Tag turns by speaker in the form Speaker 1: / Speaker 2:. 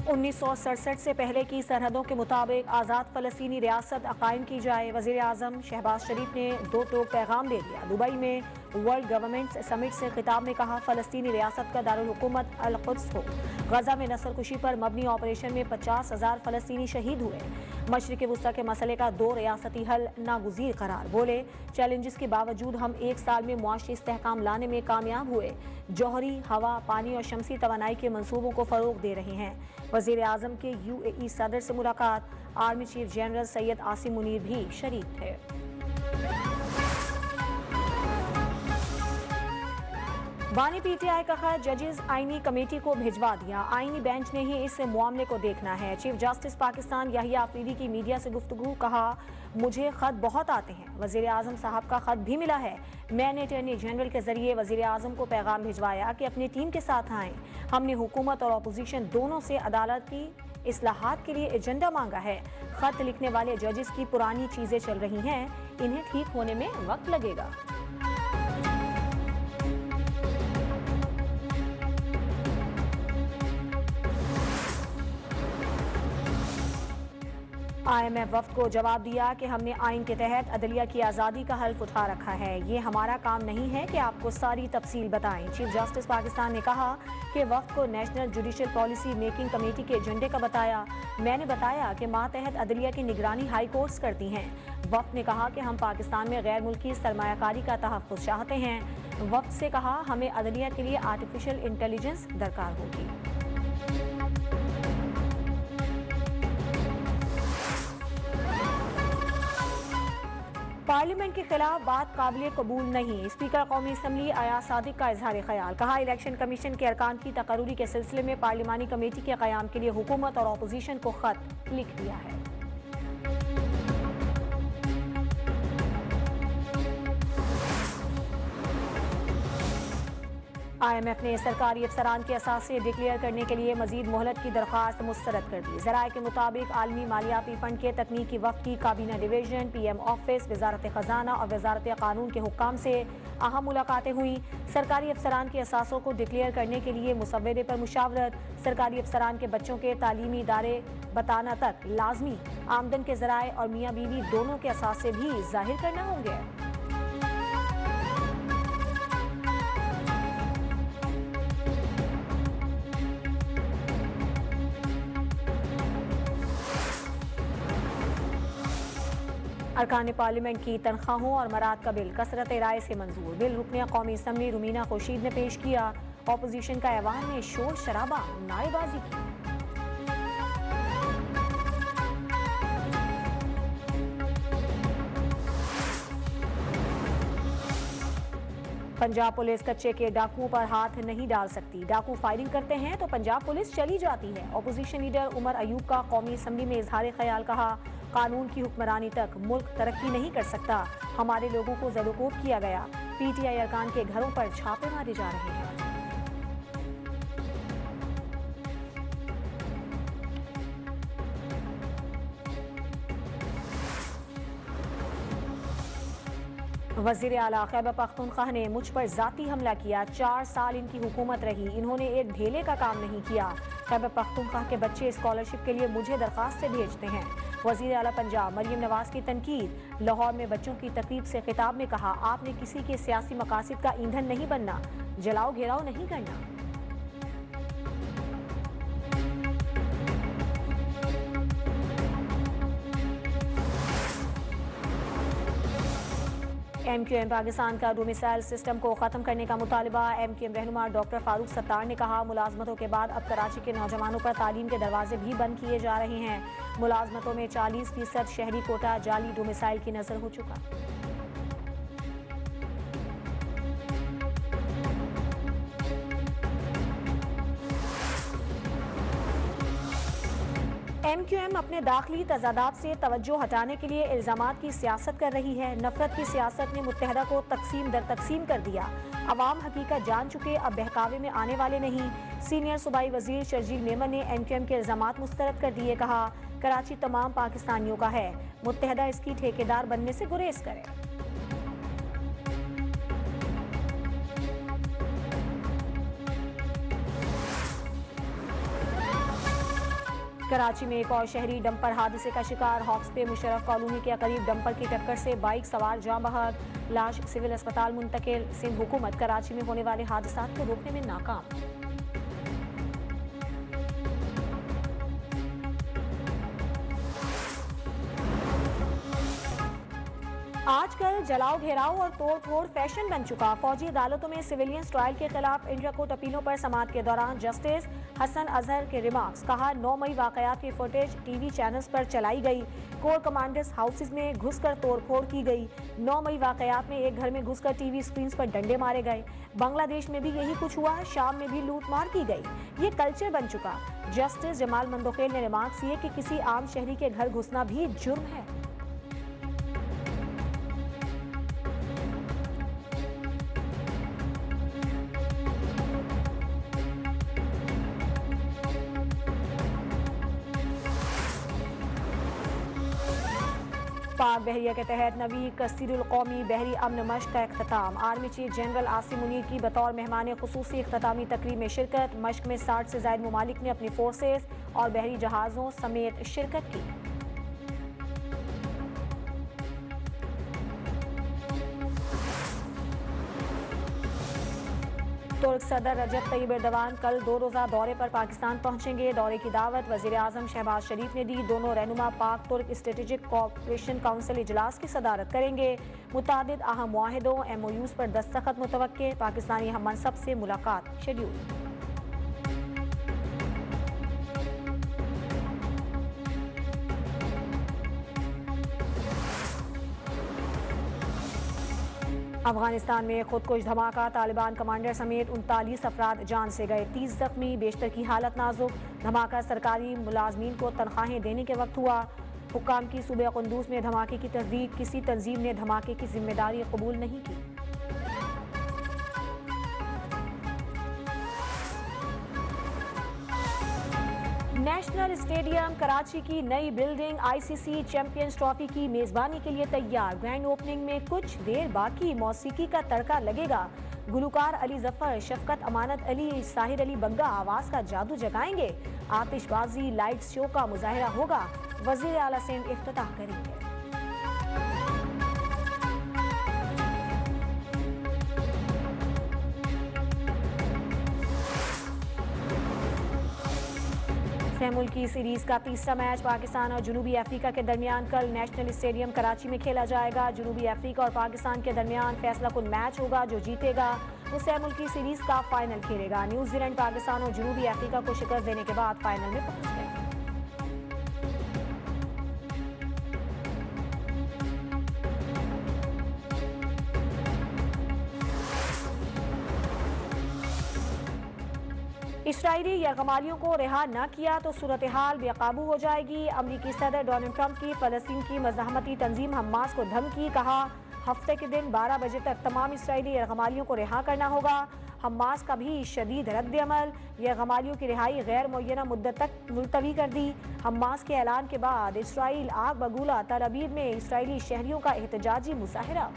Speaker 1: 1967 से पहले की सरहदों के मुताबिक आज़ाद फ़लस्तीनी रियासत कायम की जाए। वज़ीर आज़म शहबाज शरीफ ने दो टोक पैगाम दे दिया। दुबई में वर्ल्ड गवर्नमेंट समिट से खिताब में कहा, फ़लस्तीनी रियासत का दारुल हुकूमत अल कुद्स हो। गजा में नस्लकुशी पर मबनी ऑपरेशन में 50,000 फ़लस्तीनी शहीद हुए। मशरिक़ वुस्ता के मसले का दो रियासती हल नागुज़ीर करार। बोले, चैलेंजेस के बावजूद हम एक साल में मुआशी इस्तेहकाम लाने में कामयाब हुए। जौहरी, हवा, पानी और शमसी तवानाई के मंसूबों को फ़रोग दे रहे हैं। वज़ीर आज़म के UAE सदर से मुलाकात। Army chief general Syed Asim Munir भी शरीक थे। बानी PTI का खत जजेस आईनी कमेटी को भिजवा दिया। आईनी बेंच ने ही इस मामले को देखना है। चीफ जस्टिस पाकिस्तान याहिया अफरीदी की मीडिया से गुफ्तगू। कहा, मुझे खत बहुत आते हैं, वज़ीर आज़म साहब का खत भी मिला है। मैंने अटॉर्नी जनरल के जरिए वज़ीर आज़म को पैगाम भिजवाया कि अपनी टीम के साथ आएं। हमने हुकूमत और अपोजिशन दोनों से अदालत की इस्लाहात के लिए एजेंडा मांगा है। खत लिखने वाले जजेस की पुरानी चीजें चल रही हैं, इन्हें ठीक होने में वक्त लगेगा। IMF वफ्द को जवाब दिया कि हमने आइन के तहत अदलिया की आज़ादी का हल्फ उठा रखा है। ये हमारा काम नहीं है कि आपको सारी तफसील बताएं। चीफ जस्टिस पाकिस्तान ने कहा कि वफ्द को national judicial policy making committee के एजेंडे का बताया। मैंने बताया कि मातहत अदलिया की निगरानी हाई कोर्ट्स करती हैं। वफ्द ने कहा कि हम पाकिस्तान में गैर मुल्की सरमायाकारी का तहफ़्फ़ुज़ चाहते हैं। वफ्द से कहा, हमें अदलिया के लिए आर्टिफिशियल इंटेलिजेंस दरकार होगी। पार्लियामेंट के खिलाफ बात काबिल कबूल नहीं। स्पीकर कौमी असम्बली अयाज सादिक का इजहार ख्याल। कहा, इलेक्शन कमीशन के अरकान की तकर्रुरी के सिलसिले में पार्लिमानी कमेटी के क़याम के लिए हुकूमत और अपोजिशन को खत लिख दिया है। IMF ने सरकारी अफसरान के असासे डिक्लेयर करने के लिए मजीद मोहलत की दरख्वास्त मुस्तरद कर दी। ज़राए के मुताबिक आलमी मालियाती फंड के तकनीकी वफ्द की काबीना डिवीजन, PM ऑफिस, वजारत खजाना और वजारत कानून के हुक्काम से अहम मुलाकातें हुई। सरकारी अफसरान के असासों को डिक्लेयर करने के लिए मुसव्वदे पर मुशावरत। सरकारी अफसरान के बच्चों के तालीमी इदारे बताना तक लाजमी। आमदन के ज़राए और मियाँ बीवी दोनों के असासे भी जाहिर करना होंगे। अरकान पार्लियामेंट की तनख्वाहों और मराद का बिल कसरत राय से मंजूर। बिल रुकने कौमी असम्बली रुमीना खुर्शीद ने पेश किया। अपोजिशन का ऐवान ने शोर शराबा नारेबाजी की। पंजाब पुलिस कच्चे के डाकुओं पर हाथ नहीं डाल सकती। डाकू फायरिंग करते हैं तो पंजाब पुलिस चली जाती है। अपोजिशन लीडर उमर अयूब का कौमी असम्बली में इजहार ख्याल। कहा, कानून की हुक्मरानी तक मुल्क तरक्की नहीं कर सकता। हमारे लोगों को ज़दोकोब किया गया। PTI अरकान के घरों पर छापे मारे जा रहे हैं। वज़ीर आला खैबर पख्तूनख्वा ने मुझ पर जाती हमला किया। 4 साल इनकी हुकूमत रही, इन्होंने एक ढेले का काम नहीं किया। खैबर पख्तूनख्वा के बच्चे स्कॉलरशिप के लिए मुझे दरखास्तें भेजते हैं। वज़ीर आला पंजाब मरियम नवाज की तनकीद। लाहौर में बच्चों की तकरीब से खिताब में कहा, आपने किसी के सियासी मकासद का ईंधन नहीं बनना, जलाओ घेराव नहीं करना। MQM पाकिस्तान का डोमिसाइल सिस्टम को खत्म करने का मुतालबा। MQM रहनुमा डॉक्टर फारूक सत्तार ने कहा, मुलाजमतों के बाद अब कराची के नौजवानों पर तालीम के दरवाजे भी बंद किए जा रहे हैं। मुलाजमतों में 40% शहरी कोटा जाली डोमिसाइल की नजर हो चुका। MQM अपने दाखिली तजादात से तवज्जो हटाने के लिए इल्जामात की सियासत कर रही है। नफरत की सियासत ने मुत्तहदा को तकसीम दर तकसीम कर दिया। अवाम हकीकत जान चुके, अब बहकावे में आने वाले नहीं। सीनियर सूबाई वजीर शर्जील मेमन ने MQM के इल्जामात मुस्तरद कर दिए। कहा, कराची तमाम पाकिस्तानियों का है, मुत्तहदा इसकी ठेकेदार बनने से गुरेज करे। कराची में एक और शहरी डंपर हादसे का शिकार। हॉक्स पे मुशर्रफ कॉलोनी के करीब डंपर की टक्कर से बाइक सवार जाँ बहक, लाश सिविल अस्पताल मुंतकिल। सिंध हुकूमत कराची में होने वाले हादसात को रोकने में नाकाम। आजकल जलाओ घेराव और तोड़ फोड़ फैशन बन चुका। फौजी अदालतों में सिविलियंस ट्रायल के खिलाफ इंट्राकोर्ट अपीलों पर समाअत के दौरान जस्टिस हसन अजहर के रिमार्क्स। कहा 9 मई वाकयात की फुटेज टीवी चैनल्स पर चलाई गई। कोर कमांडर्स हाउसेज में घुसकर तोड़फोड़ की गई। 9 मई वाकयात में एक घर में घुसकर टीवी स्क्रीन पर डंडे मारे गए। बांग्लादेश में भी यही कुछ हुआ। शाम में भी लूट मार की गई। ये कल्चर बन चुका। जस्टिस जमाल मंदोखेल ने रिमार्क्स किए कि किसी आम शहरी के घर घुसना भी जुर्म है। पाक बहरिया के तहत नवी कस्तीरुल कौमी बहरी अमन मश्क का इख्तिताम। Army chief general Asim Munir की बतौर मेहमान खुसूसी इख्तितामी तकरीब में शिरकत। मश्क में 60 से ज़ायद ममालिक ने अपनी फोर्सेस और बहरी जहाज़ों समेत शिरकत की। तुर्क सदर रजब तैयब एर्दोगान कल 2 रोज़ा दौरे पर पाकिस्तान पहुंचेंगे। दौरे की दावत वज़ीर आज़म शहबाज शरीफ ने दी। दोनों रहनुमा पाक तुर्क स्ट्रेटेजिक कोऑपरेशन काउंसिल इजलास की सदारत करेंगे। मुतादिद अहम मुआहिदों MOUs पर दस्तखत मुतवक्के। पाकिस्तानी हम मनसब से मुलाकात शेड्यूल। अफगानिस्तान में खुदकुश धमाका। तालिबान कमांडर समेत 39 अफराद जान से गए। 30 जख्मी, बेशतर की हालत नाजुक। धमाका सरकारी मुलाजमीन को तनख्वाहें देने के वक्त हुआ। हुक्काम की सूबे कुंदूज में धमाके की तस्दीक। किसी तंजीम ने धमाके की जिम्मेदारी कबूल नहीं की। नेशनल स्टेडियम कराची की नई बिल्डिंग ICC चैंपियंस ट्रॉफी की मेजबानी के लिए तैयार। ग्रैंड ओपनिंग में कुछ देर बाकी। मौसीकी का तड़का लगेगा। गुलकार अली जफर, शफकत अमानत अली, साहिर अली बग्गा आवाज का जादू जगाएंगे। आतिशबाजी लाइट्स शो का मुजाहिरा होगा। वजीर आला सिंध इफ्तिताह करेंगे। मुल्क की सीरीज का तीसरा मैच पाकिस्तान और जनूबी अफ्रीका के दरमियान कल नेशनल स्टेडियम कराची में खेला जाएगा। जनूबी अफ्रीका और पाकिस्तान के दरमियान फैसला कुन मैच होगा। जो जीतेगा वो मुल्क की सीरीज का फाइनल खेलेगा। न्यूजीलैंड पाकिस्तान और जनूबी अफ्रीका को शिकस्त देने के बाद फाइनल में पहुंच गए। इस्राईली यरगमालियों को रिहा न किया तो सूरत हाल बेकाबू हो जाएगी। अमरीकी सदर डोनाल्ड ट्रंप की फ़लस्तीन की मज़ाहमती तंजीम हमास को धमकी। कहा हफ्ते के दिन 12 बजे तक तमाम इस्राईली यरगमालियों को रिहा करना होगा। हमास का भी शदीद रद्द अमल। यरगमालियों की रिहाई गैर मुअय्यना मुद्दत तक मुलतवी कर दी। हमास के ऐलान के बाद इसराइल आग बगूला। तल अवीव में इसराइली शहरियों का एहतजाजी मुजाहिरा।